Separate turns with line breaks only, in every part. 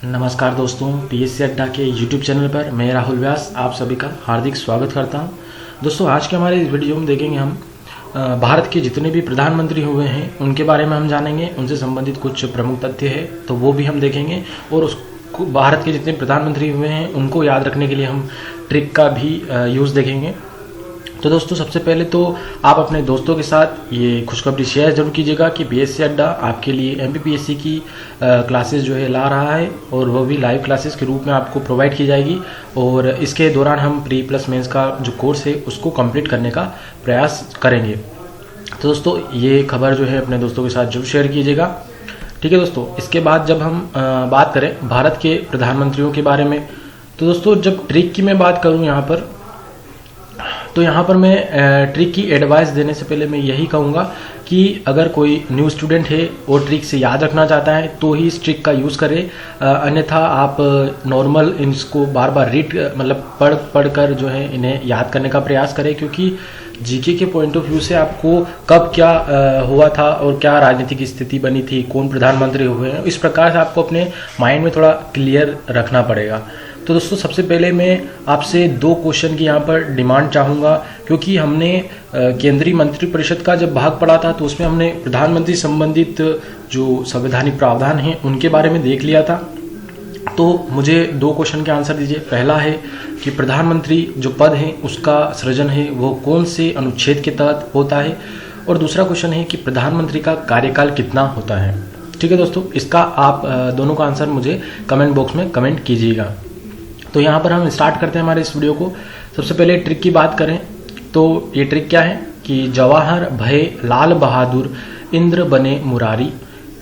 नमस्कार दोस्तों, पीएससी अड्डा के यूट्यूब चैनल पर मैं राहुल व्यास आप सभी का हार्दिक स्वागत करता हूं। दोस्तों, आज के हमारे इस वीडियो में देखेंगे हम भारत के जितने भी प्रधानमंत्री हुए हैं उनके बारे में हम जानेंगे, उनसे संबंधित कुछ प्रमुख तथ्य है तो वो भी हम देखेंगे, और उसको भारत के जितने प्रधानमंत्री हुए हैं उनको याद रखने के लिए हम ट्रिक का भी यूज़ देखेंगे। तो दोस्तों, सबसे पहले तो आप अपने दोस्तों के साथ ये खुशखबरी शेयर जरूर कीजिएगा कि पीएससी अड्डा आपके लिए एमपीपीएससी की क्लासेस जो है ला रहा है, और वो भी लाइव क्लासेस के रूप में आपको प्रोवाइड की जाएगी। और इसके दौरान हम प्री प्लस मेंस का जो कोर्स है उसको कंप्लीट करने का प्रयास करेंगे। तो दोस्तों, ये खबर जो है अपने दोस्तों के साथ जरूर शेयर कीजिएगा। ठीक है दोस्तों, इसके बाद जब हम बात करें भारत के प्रधानमंत्रियों के बारे में, तो दोस्तों जब ट्रिक की मैं बात करूँ यहाँ पर मैं ट्रिक की एडवाइस देने से पहले मैं यही कहूँगा कि अगर कोई न्यू स्टूडेंट है और ट्रिक से याद रखना चाहता है तो ही इस ट्रिक का यूज़ करे, अन्यथा आप नॉर्मल इनको बार बार पढ़ कर जो है इन्हें याद करने का प्रयास करें, क्योंकि जीके के पॉइंट ऑफ व्यू से आपको कब क्या हुआ था और क्या राजनीतिक स्थिति बनी थी, कौन प्रधानमंत्री हुए हैं, इस प्रकार से आपको अपने माइंड में थोड़ा क्लियर रखना पड़ेगा। तो दोस्तों, सबसे पहले मैं आपसे 2 क्वेश्चन की यहाँ पर डिमांड चाहूँगा, क्योंकि हमने केंद्रीय मंत्रिपरिषद का जब भाग पढ़ा था तो उसमें हमने प्रधानमंत्री संबंधित जो संवैधानिक प्रावधान हैं उनके बारे में देख लिया था। तो मुझे 2 क्वेश्चन के आंसर दीजिए। पहला है कि प्रधानमंत्री जो पद है उसका सृजन है वो कौन से अनुच्छेद के तहत होता है, और दूसरा क्वेश्चन है कि प्रधानमंत्री का कार्यकाल कितना होता है। ठीक है दोस्तों, इसका आप दोनों का आंसर मुझे कमेंट बॉक्स में कमेंट कीजिएगा। तो यहाँ पर हम स्टार्ट करते हैं हमारे इस वीडियो को। सबसे पहले ट्रिक की बात करें तो ये ट्रिक क्या है कि जवाहर भये लाल बहादुर इंद्र बने मुरारी,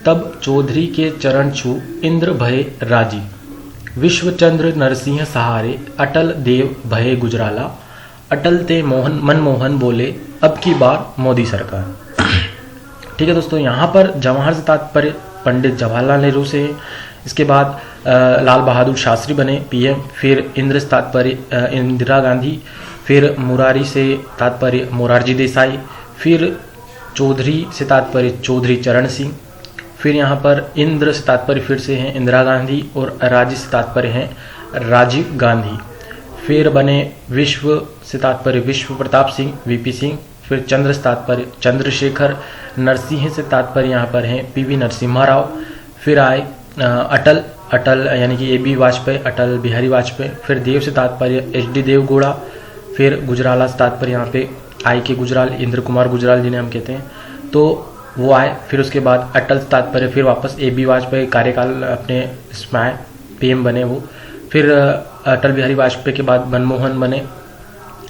तब चौधरी के चरण छू इंद्र भये राजी, विश्वचंद्र नरसिंह सहारे अटल देव भये गुजराला, अटल ते मनमोहन बोले अब की बार मोदी सरकार। ठीक है दोस्तों, यहाँ पर जवाहर से तात्पर्य पंडित जवाहरलाल नेहरू से है। इसके बाद लाल बहादुर शास्त्री बने पीएम, फिर इंद्र से तात्पर्य इंदिरा गांधी, फिर मुरारी से तात्पर्य मोरारजी देसाई, फिर चौधरी से तात्पर्य चौधरी चरण सिंह, फिर यहाँ पर इंद्र से तात्पर्य फिर से हैं इंदिरा गांधी, और राजी से तात्पर्य हैं राजीव गांधी, फिर बने विश्व से तात्पर्य विश्व प्रताप सिंह वीपी सिंह, फिर चंद्र से तात्पर्य चंद्रशेखर, नरसिंह से तात्पर्य यहाँ पर हैं पीवी नरसिम्हा राव, फिर आए अटल यानी कि एबी वाजपेयी अटल बिहारी वाजपेयी, फिर देव से तात्पर्य एचडी देवगौड़ा, फिर गुजराला से तात्पर्य यहाँ पे आई के गुजराल इंद्र कुमार गुजराल जिन्हें हम कहते हैं, तो वो आए। फिर उसके बाद अटल से तात्पर्य फिर वापस एबी वाजपेयी कार्यकाल अपने इसमें आए, पीएम बने वो। फिर अटल बिहारी वाजपेयी के बाद मनमोहन बने।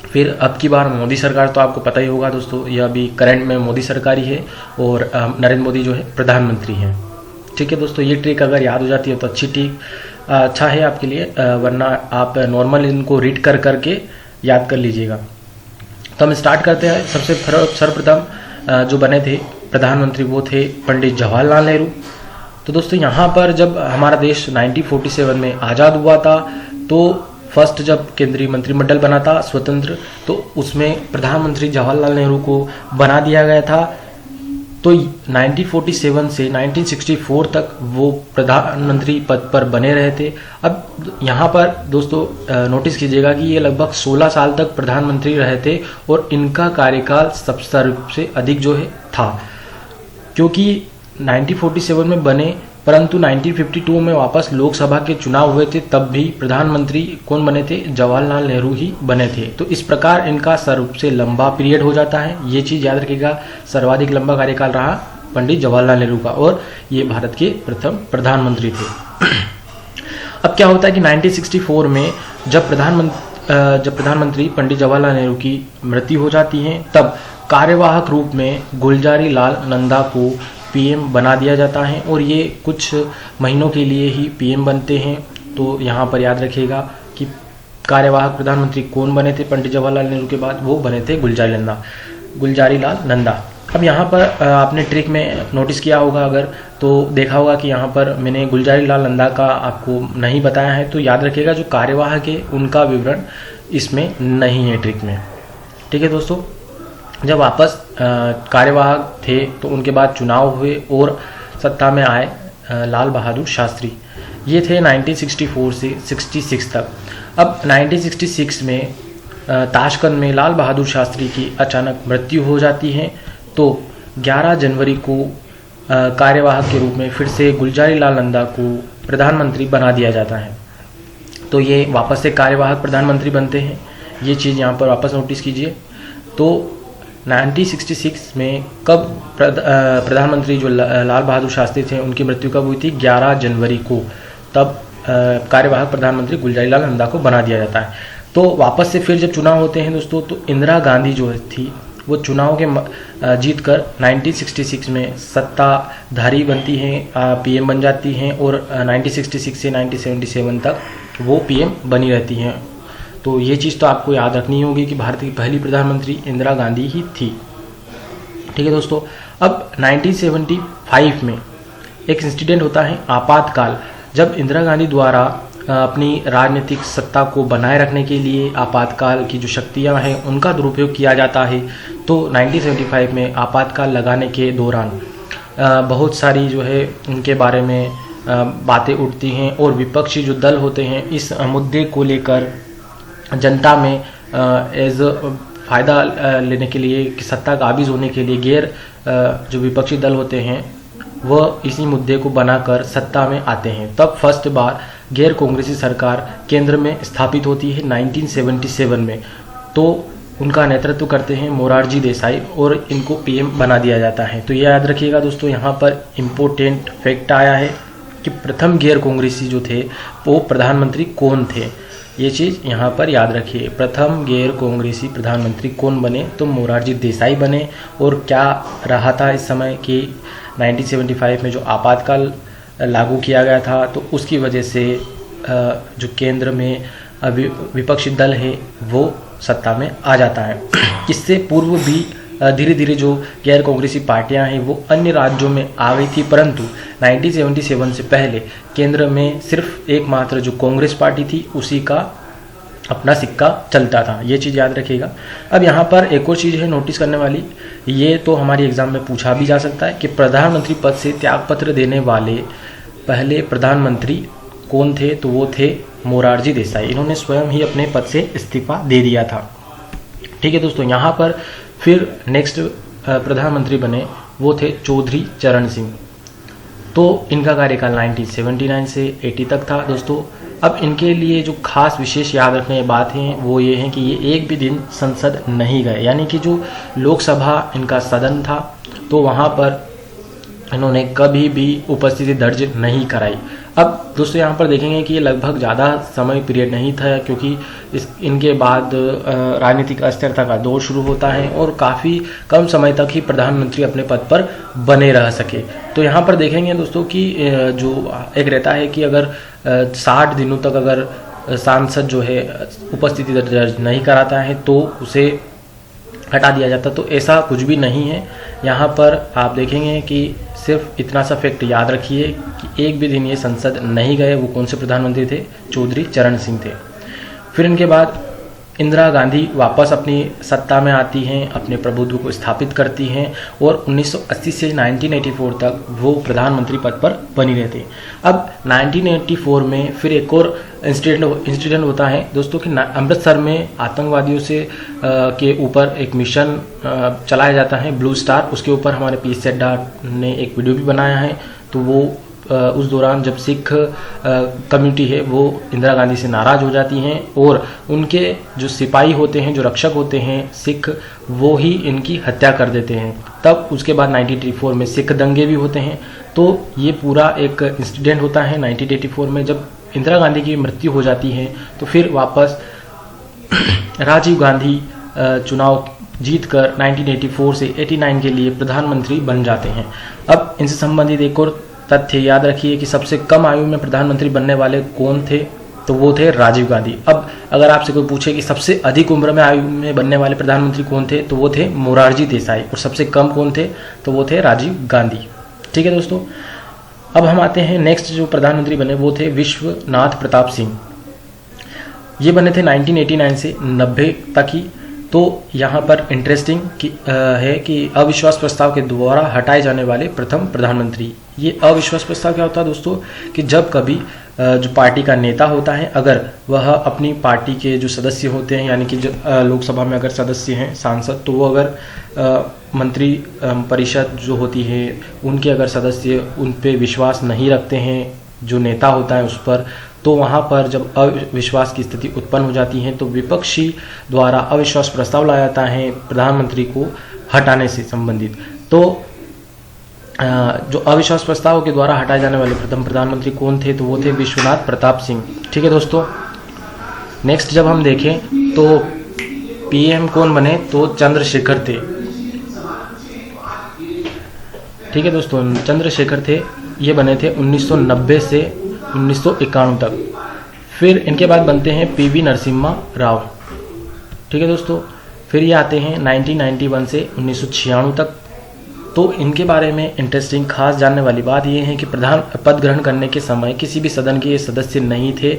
फिर अब की बार मोदी सरकार, तो आपको पता ही होगा दोस्तों, यह अभी करंट में मोदी सरकार ही है और नरेंद्र मोदी जो है प्रधानमंत्री हैं। ठीक है दोस्तों, ये ट्रिक अगर याद हो जाती है तो अच्छा है आपके लिए, वरना आप नॉर्मल इनको रीड करके याद कर लीजिएगा। तो हम स्टार्ट करते हैं। सबसे सर्वप्रथम जो बने थे प्रधानमंत्री वो थे पंडित जवाहरलाल नेहरू। तो दोस्तों, यहाँ पर जब हमारा देश 1947 में आज़ाद हुआ था तो फर्स्ट जब केंद्रीय मंत्रिमंडल बना था स्वतंत्र, तो उसमें प्रधानमंत्री जवाहरलाल नेहरू को बना दिया गया था। तो 1947 से 1964 तक वो प्रधानमंत्री पद पर बने रहे थे। अब यहाँ पर दोस्तों नोटिस कीजिएगा कि ये लगभग 16 साल तक प्रधानमंत्री रहे थे और इनका कार्यकाल सबसे अधिक जो है था, क्योंकि 1947 में बने परंतु 1952 में वापस लोकसभा के चुनाव हुए थे, तब भी प्रधानमंत्री कौन बने थे, जवाहरलाल नेहरू ही बने थे। तो इस प्रकार इनका सबसे लंबा पीरियड हो जाता है। ये चीज़ याद रखिएगा, सर्वाधिक लंबा कार्यकाल रहा पंडित जवाहरलाल नेहरू का, और ये भारत के प्रथम प्रधानमंत्री थे। अब क्या होता है कि 1964 में जब प्रधानमंत्री पंडित जवाहरलाल नेहरू की मृत्यु हो जाती है, तब कार्यवाहक रूप में गुलजारी लाल नंदा को पीएम बना दिया जाता है, और ये कुछ महीनों के लिए ही पीएम बनते हैं। तो यहाँ पर याद रखिएगा कि कार्यवाहक प्रधानमंत्री कौन बने थे पंडित जवाहरलाल नेहरू के बाद, वो बने थे गुलजारी लाल नंदा। अब यहाँ पर आपने ट्रिक में नोटिस किया होगा अगर, तो देखा होगा कि यहाँ पर मैंने गुलजारी लाल नंदा का आपको नहीं बताया है। तो याद रखिएगा जो कार्यवाहक है उनका विवरण इसमें नहीं है ट्रिक में। ठीक है दोस्तों, जब वापस कार्यवाहक थे तो उनके बाद चुनाव हुए और सत्ता में आए लाल बहादुर शास्त्री। ये थे 1964 से 66 तक। अब 1966 में ताशकंद में लाल बहादुर शास्त्री की अचानक मृत्यु हो जाती है, तो 11 जनवरी को कार्यवाहक के रूप में फिर से गुलजारी लाल नंदा को प्रधानमंत्री बना दिया जाता है। तो ये वापस से कार्यवाहक प्रधानमंत्री बनते हैं, ये चीज़ यहाँ पर वापस नोटिस कीजिए। तो 1966 में कब प्रधानमंत्री जो लाल बहादुर शास्त्री थे उनकी मृत्यु कब हुई थी? 11 जनवरी को। तब कार्यवाहक प्रधानमंत्री गुलजारी लाल नंदा को बना दिया जाता है। तो वापस से फिर जब चुनाव होते हैं दोस्तों, तो इंदिरा गांधी जो थी वो चुनाव के जीत कर 1966 में सत्ताधारी बनती हैं, पीएम बन जाती हैं और 1966 से 1977 तक वो पीएम बनी रहती हैं। तो ये चीज़ तो आपको याद रखनी होगी कि भारत की पहली प्रधानमंत्री इंदिरा गांधी ही थी। ठीक है दोस्तों। अब 1975 में एक इंसिडेंट होता है आपातकाल, जब इंदिरा गांधी द्वारा अपनी राजनीतिक सत्ता को बनाए रखने के लिए आपातकाल की जो शक्तियां हैं उनका दुरुपयोग किया जाता है। तो 1975 में आपातकाल लगाने के दौरान बहुत सारी जो है उनके बारे में बातें उठती हैं और विपक्षी जो दल होते हैं इस मुद्दे को लेकर जनता में एज फ़ायदा लेने के लिए कि सत्ता काबिज होने के लिए गैर जो विपक्षी दल होते हैं वह इसी मुद्दे को बनाकर सत्ता में आते हैं। तब फर्स्ट बार गैर कांग्रेसी सरकार केंद्र में स्थापित होती है 1977 में। तो उनका नेतृत्व करते हैं मोरारजी देसाई और इनको पीएम बना दिया जाता है। तो ये याद रखिएगा दोस्तों, यहाँ पर इम्पोर्टेंट फैक्ट आया है कि प्रथम गैर कांग्रेसी जो थे वो प्रधानमंत्री कौन थे, ये चीज़ यहाँ पर याद रखिए। प्रथम गैर कांग्रेसी प्रधानमंत्री कौन बने? तो मोरारजी देसाई बने। और क्या रहा था इस समय कि 1975 में जो आपातकाल लागू किया गया था तो उसकी वजह से जो केंद्र में विपक्षी दल है वो सत्ता में आ जाता है। इससे पूर्व भी धीरे धीरे जो गैर कांग्रेसी पार्टियां हैं वो अन्य राज्यों में आ गई थी, परंतु 1977 से पहले केंद्र में सिर्फ एकमात्र जो कांग्रेस पार्टी थी उसी का अपना सिक्का चलता था। ये चीज़ याद रखिएगा। अब यहाँ पर एक और चीज़ है नोटिस करने वाली, ये तो हमारी एग्जाम में पूछा भी जा सकता है कि प्रधानमंत्री पद से त्यागपत्र देने वाले पहले प्रधानमंत्री कौन थे? तो वो थे मोरारजी देसाई। इन्होंने स्वयं ही अपने पद से इस्तीफा दे दिया था। ठीक है दोस्तों। यहाँ पर फिर नेक्स्ट प्रधानमंत्री बने वो थे चौधरी चरण सिंह। तो इनका कार्यकाल 1979 से 80 तक था दोस्तों। अब इनके लिए जो खास विशेष याद रखने की बात है वो ये है कि ये एक भी दिन संसद नहीं गए, यानी कि जो लोकसभा इनका सदन था तो वहाँ पर इन्होंने कभी भी उपस्थिति दर्ज नहीं कराई। अब दोस्तों यहाँ पर देखेंगे कि ये लगभग ज़्यादा समय पीरियड नहीं था, क्योंकि इनके बाद राजनीतिक अस्थिरता का दौर शुरू होता है और काफ़ी कम समय तक ही प्रधानमंत्री अपने पद पर बने रह सके। तो यहाँ पर देखेंगे दोस्तों कि जो एक रहता है कि अगर 60 दिनों तक अगर सांसद जो है उपस्थिति दर्ज नहीं कराता है तो उसे हटा दिया जाता, तो ऐसा कुछ भी नहीं है। यहाँ पर आप देखेंगे कि सिर्फ इतना सा फैक्ट याद रखिए कि एक भी दिन ये संसद नहीं गए। वो कौन से प्रधानमंत्री थे? चौधरी चरण सिंह थे। फिर इनके बाद इंदिरा गांधी वापस अपनी सत्ता में आती हैं, अपने प्रभुत्व को स्थापित करती हैं और 1980 से 1984 तक वो प्रधानमंत्री पद पर बनी रहती। अब 1984 में फिर एक और इंसिडेंट होता है दोस्तों कि अमृतसर में आतंकवादियों से के ऊपर एक मिशन चलाया जाता है ब्लू स्टार। उसके ऊपर हमारे पीएस चड्ढा ने एक वीडियो भी बनाया है। तो वो उस दौरान जब सिख कम्युनिटी है वो इंदिरा गांधी से नाराज़ हो जाती हैं और उनके जो सिपाही होते हैं, जो रक्षक होते हैं सिख, वो ही इनकी हत्या कर देते हैं। तब उसके बाद 1984 में सिख दंगे भी होते हैं। तो ये पूरा एक इंसिडेंट होता है 1984 में। जब इंदिरा गांधी की मृत्यु हो जाती है तो फिर वापस राजीव गांधी चुनाव जीतकर 1984 से 89 के लिए प्रधानमंत्री बन जाते हैं। अब इनसे संबंधित एक और तथ्य याद रखिए कि सबसे कम आयु में प्रधानमंत्री बनने वाले कौन थे? तो वो थे राजीव गांधी। अब अगर आपसे कोई पूछे कि सबसे अधिक उम्र में आयु में बनने वाले प्रधानमंत्री कौन थे, तो वो थे मोरारजी देसाई। और सबसे कम कौन थे? तो वो थे राजीव गांधी। ठीक है दोस्तों। अब हम आते हैं नेक्स्ट जो प्रधानमंत्री बने वो थे विश्वनाथ प्रताप सिंह। ये बने थे 1989 से 90 तक ही। तो यहाँ पर इंटरेस्टिंग है कि अविश्वास प्रस्ताव के द्वारा हटाए जाने वाले प्रथम प्रधानमंत्री। ये अविश्वास प्रस्ताव क्या होता है दोस्तों कि जब कभी जो पार्टी का नेता होता है, अगर वह अपनी पार्टी के जो सदस्य होते हैं, यानी कि जो लोकसभा में अगर सदस्य हैं सांसद, तो वो अगर मंत्री परिषद जो होती है उनके अगर सदस्य उन पे विश्वास नहीं रखते हैं, जो नेता होता है उस पर, तो वहाँ पर जब अविश्वास की स्थिति उत्पन्न हो जाती है तो विपक्षी द्वारा अविश्वास प्रस्ताव लाया जाता है प्रधानमंत्री को हटाने से संबंधित। तो जो अविश्वास प्रस्ताव के द्वारा हटाए जाने वाले प्रथम प्रधानमंत्री कौन थे, तो वो थे विश्वनाथ प्रताप सिंह। ठीक है दोस्तों, नेक्स्ट जब हम देखें तो पीएम कौन बने, तो चंद्रशेखर थे। ठीक है दोस्तों, चंद्रशेखर थे, ये बने थे 1990 से 1991 तक। फिर इनके बाद बनते हैं पीवी नरसिम्हा राव। ठीक है दोस्तों, फिर ये आते हैं 1991 से 1996 तक। तो इनके बारे में इंटरेस्टिंग खास जानने वाली बात ये है कि प्रधान पद ग्रहण करने के समय किसी भी सदन के सदस्य नहीं थे।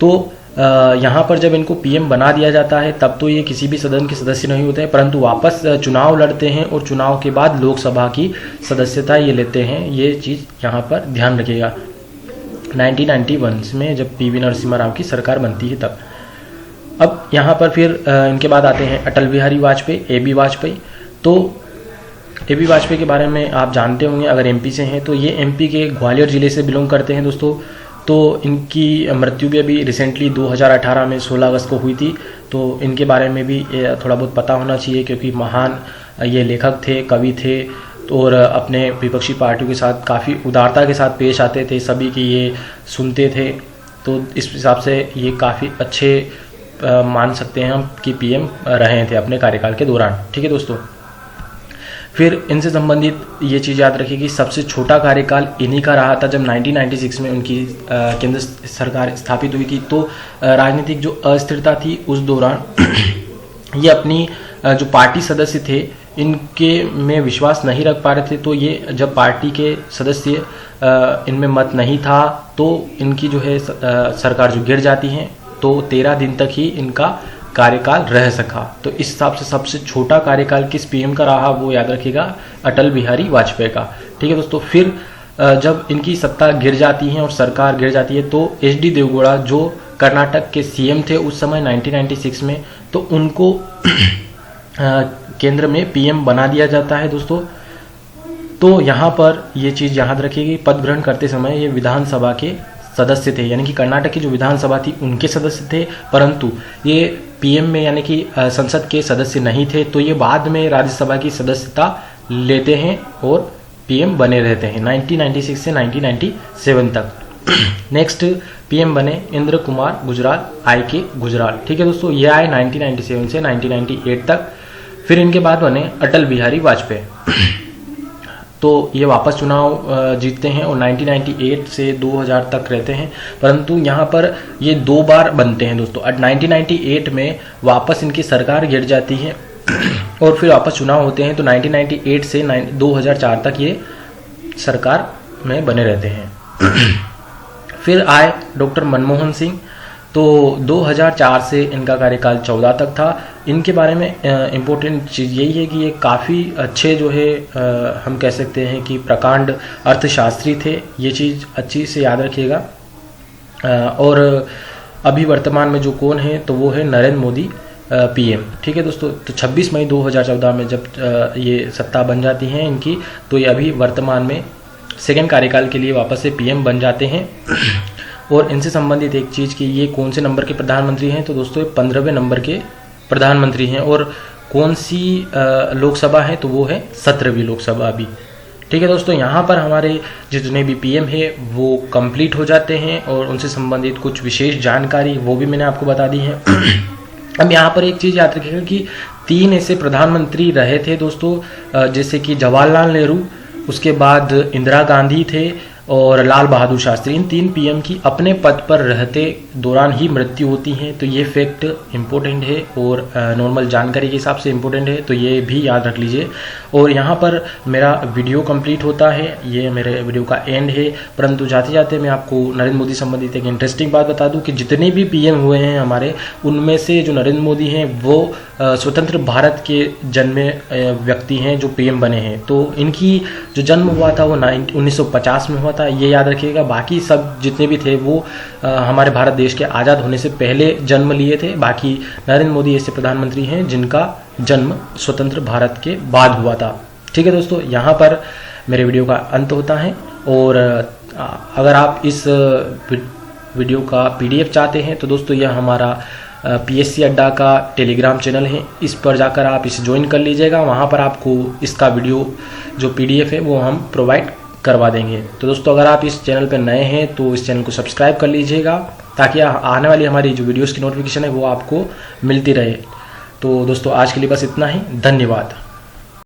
तो यहाँ पर जब इनको पीएम बना दिया जाता है तब तो ये किसी भी सदन के सदस्य नहीं होते हैं, परंतु वापस चुनाव लड़ते हैं और चुनाव के बाद लोकसभा की सदस्यता ये लेते हैं। ये चीज़ यहाँ पर ध्यान रखिएगा। 1991 में जब पीवी नरसिम्हा राव की सरकार बनती है तब। अब यहाँ पर फिर इनके बाद आते हैं अटल बिहारी वाजपेयी, एबी वाजपेयी। तो एबी वाजपेयी के बारे में आप जानते होंगे अगर एमपी से हैं, तो ये एमपी के ग्वालियर जिले से बिलोंग करते हैं दोस्तों। तो इनकी मृत्यु भी अभी रिसेंटली 2018 में 16 अगस्त को हुई थी। तो इनके बारे में भी थोड़ा बहुत पता होना चाहिए, क्योंकि महान ये लेखक थे, कवि थे, और अपने विपक्षी पार्टियों के साथ काफ़ी उदारता के साथ पेश आते थे, सभी की ये सुनते थे। तो इस हिसाब से ये काफ़ी अच्छे मान सकते हैं हम कि पीएम रहे थे अपने कार्यकाल के दौरान। ठीक है दोस्तों, फिर इनसे संबंधित ये चीज़ याद रखिए कि सबसे छोटा कार्यकाल इन्हीं का रहा था। जब 1996 में उनकी केंद्र सरकार स्थापित हुई थी, तो राजनीतिक जो अस्थिरता थी उस दौरान ये अपनी जो पार्टी सदस्य थे इनके में विश्वास नहीं रख पा रहे थे। तो ये जब पार्टी के सदस्य इनमें मत नहीं था तो इनकी जो है सरकार जो गिर जाती है, तो 13 दिन तक ही इनका कार्यकाल रह सका। तो इस हिसाब से सबसे छोटा कार्यकाल किस पीएम का रहा वो याद रखिएगा, अटल बिहारी वाजपेयी का। ठीक है दोस्तों, फिर जब इनकी सत्ता गिर जाती है और सरकार गिर जाती है तो एचडी देवगौड़ा जो कर्नाटक के सीएम थे उस समय 1996 में, तो उनको केंद्र में पीएम बना दिया जाता है दोस्तों। तो यहाँ पर ये चीज़ याद रखिएगा, पद ग्रहण करते समय ये विधानसभा के सदस्य थे, यानी कि कर्नाटक की जो विधानसभा थी उनके सदस्य थे, परंतु ये पीएम में यानी कि संसद के सदस्य नहीं थे। तो ये बाद में राज्यसभा की सदस्यता लेते हैं और पीएम बने रहते हैं 1996 से 1997 तक। नेक्स्ट पीएम बने इंद्र कुमार गुजराल, आई.के. गुजराल। ठीक है दोस्तों, ये आए 1997 से 1998 तक। फिर इनके बाद बने अटल बिहारी वाजपेयी। तो ये वापस चुनाव जीतते हैं और 1998 से 2000 तक रहते हैं, परंतु यहाँ पर ये 2 बार बनते हैं दोस्तों। 1998 में वापस इनकी सरकार गिर जाती है और फिर वापस चुनाव होते हैं। तो 1998 से 2004 तक ये सरकार में बने रहते हैं। फिर आए डॉक्टर मनमोहन सिंह। तो 2004 से इनका कार्यकाल 14 तक था। इनके बारे में इम्पोर्टेंट चीज़ यही है कि ये काफ़ी अच्छे जो है हम कह सकते हैं कि प्रकांड अर्थशास्त्री थे। ये चीज़ अच्छी से याद रखिएगा। और अभी वर्तमान में जो कौन है तो वो है नरेंद्र मोदी पीएम। ठीक है दोस्तों, तो 26 मई 2014 में जब ये सत्ता बन जाती है इनकी, तो ये अभी वर्तमान में सेकेंड कार्यकाल के लिए वापस से पीएम बन जाते हैं। और इनसे संबंधित एक चीज़ कि ये कौन से नंबर के प्रधानमंत्री हैं, तो दोस्तों ये 15वें नंबर के प्रधानमंत्री हैं। और कौन सी लोकसभा है, तो वो है 17वीं लोकसभा अभी। ठीक है दोस्तों, यहाँ पर हमारे जितने भी पीएम है वो कंप्लीट हो जाते हैं और उनसे संबंधित कुछ विशेष जानकारी वो भी मैंने आपको बता दी है। अब यहाँ पर एक चीज़ याद रखिएगा कि 3 ऐसे प्रधानमंत्री रहे थे दोस्तों, जैसे कि जवाहरलाल नेहरू, उसके बाद इंदिरा गांधी थे और लाल बहादुर शास्त्री। इन 3 पीएम की अपने पद पर रहते दौरान ही मृत्यु होती है। तो ये फैक्ट इम्पोर्टेंट है और नॉर्मल जानकारी के हिसाब से इम्पोर्टेंट है, तो ये भी याद रख लीजिए। और यहाँ पर मेरा वीडियो कंप्लीट होता है, ये मेरे वीडियो का एंड है। परंतु जाते जाते मैं आपको नरेंद्र मोदी संबंधित एक इंटरेस्टिंग बात बता दूं कि जितने भी पीएम हुए हैं हमारे, उनमें से जो नरेंद्र मोदी हैं वो स्वतंत्र भारत के जन्मे व्यक्ति हैं जो पीएम बने हैं। तो इनकी जो जन्म हुआ था वो 1950 में हुआ था, ये याद रखिएगा। बाकी सब जितने भी थे वो हमारे भारत देश के आज़ाद होने से पहले जन्म लिए थे। बाकी नरेंद्र मोदी ऐसे प्रधानमंत्री हैं जिनका जन्म स्वतंत्र भारत के बाद हुआ था। ठीक है दोस्तों, यहाँ पर मेरे वीडियो का अंत होता है। और अगर आप इस वीडियो का PDF चाहते हैं तो दोस्तों यह हमारा PSC अड्डा का टेलीग्राम चैनल है, इस पर जाकर आप इसे ज्वाइन कर लीजिएगा। वहाँ पर आपको इसका वीडियो जो PDF है वो हम प्रोवाइड करवा देंगे। तो दोस्तों अगर आप इस चैनल पर नए हैं तो इस चैनल को सब्सक्राइब कर लीजिएगा ताकि आने वाली हमारी जो वीडियोस की नोटिफिकेशन है वो आपको मिलती रहे। तो दोस्तों आज के लिए बस इतना ही, धन्यवाद।